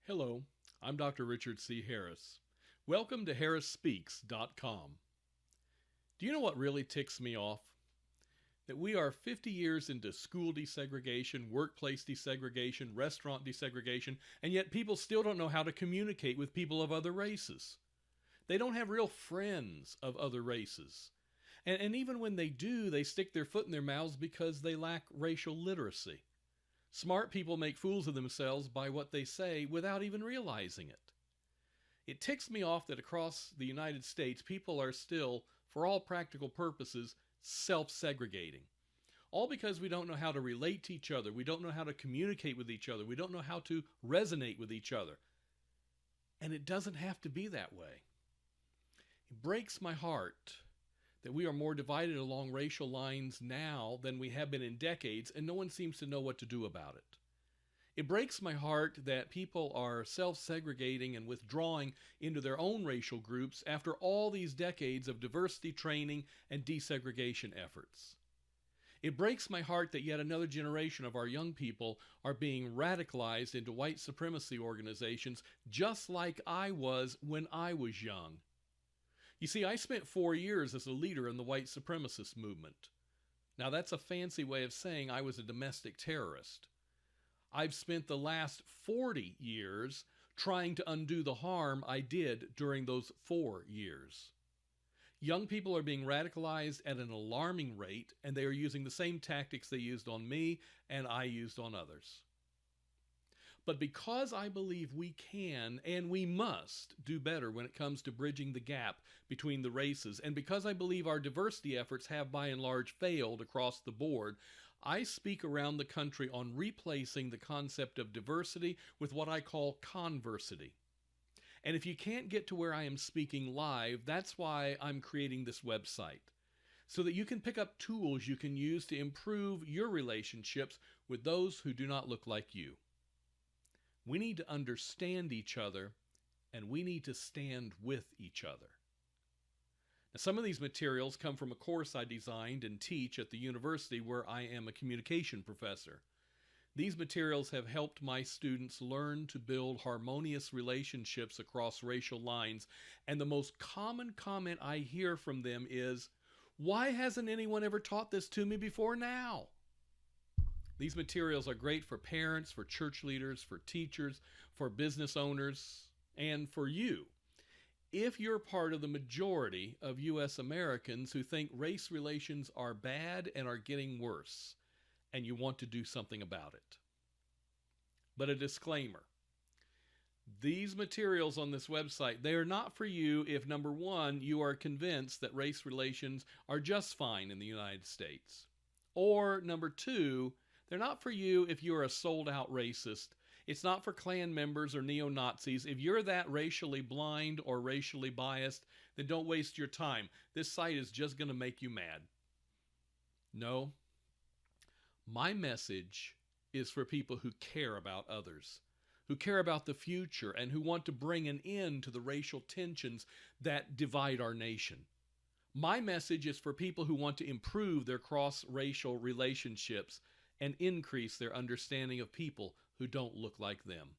Hello, I'm Dr. Richard C. Harris. Welcome to HarrisSpeakscom. Do you know what really ticks me off? That we are 50 years into school desegregation, workplace desegregation, restaurant desegregation, and yet people still don't know how to communicate with people of other races. They don't have real friends of other races. And even when they do, they stick their foot in their mouths because they lack racial literacy. Smart people make fools of themselves by what they say without even realizing it. It ticks me off that across the United States, people are still, for all practical purposes, self-segregating. All because we don't know how to relate to each other. We don't know how to communicate with each other. We don't know how to resonate with each other. And it doesn't have to be that way. It breaks my heart that we are more divided along racial lines now than we have been in decades, and no one seems to know what to do about it. It breaks my heart that people are self-segregating and withdrawing into their own racial groups after all these decades of diversity training and desegregation efforts. It breaks my heart that yet another generation of our young people are being radicalized into white supremacy organizations just like I was when I was young. You see, I spent 4 years as a leader in the white supremacist movement. Now, that's a fancy way of saying I was a domestic terrorist. I've spent the last 40 years trying to undo the harm I did during those 4 years. Young people are being radicalized at an alarming rate, and they are using the same tactics they used on me and I used on others. But because I believe we can and we must do better when it comes to bridging the gap between the races, and because I believe our diversity efforts have by and large failed across the board, I speak around the country on replacing the concept of diversity with what I call conversity. And if you can't get to where I am speaking live, that's why I'm creating this website, so that you can pick up tools you can use to improve your relationships with those who do not look like you. We need to understand each other, and we need to stand with each other. Now, some of these materials come from a course I designed and teach at the university where I am a communication professor. These materials have helped my students learn to build harmonious relationships across racial lines, and the most common comment I hear from them is, "Why hasn't anyone ever taught this to me before now?" These materials are great for parents, for church leaders, for teachers, for business owners, and for you. If you're part of the majority of U.S. Americans who think race relations are bad and are getting worse, and you want to do something about it. But a disclaimer. These materials on this website, they are not for you if, number one, you are convinced that race relations are just fine in the United States. Or, number two, they're not for you if you're a sold-out racist. It's not for Klan members or neo-Nazis. If you're that racially blind or racially biased, then don't waste your time. This site is just going to make you mad. No. My message is for people who care about others, who care about the future, and who want to bring an end to the racial tensions that divide our nation. My message is for people who want to improve their cross-racial relationships and increase their understanding of people who don't look like them.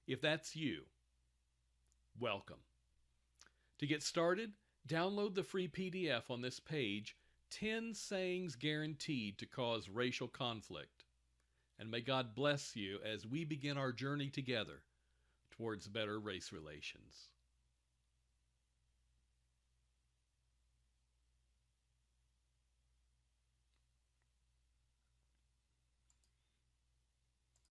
If that's you, welcome. To get started, download the free PDF on this page, 10 Sayings Guaranteed to Cause Racial Conflict. And may God bless you as we begin our journey together towards better race relations.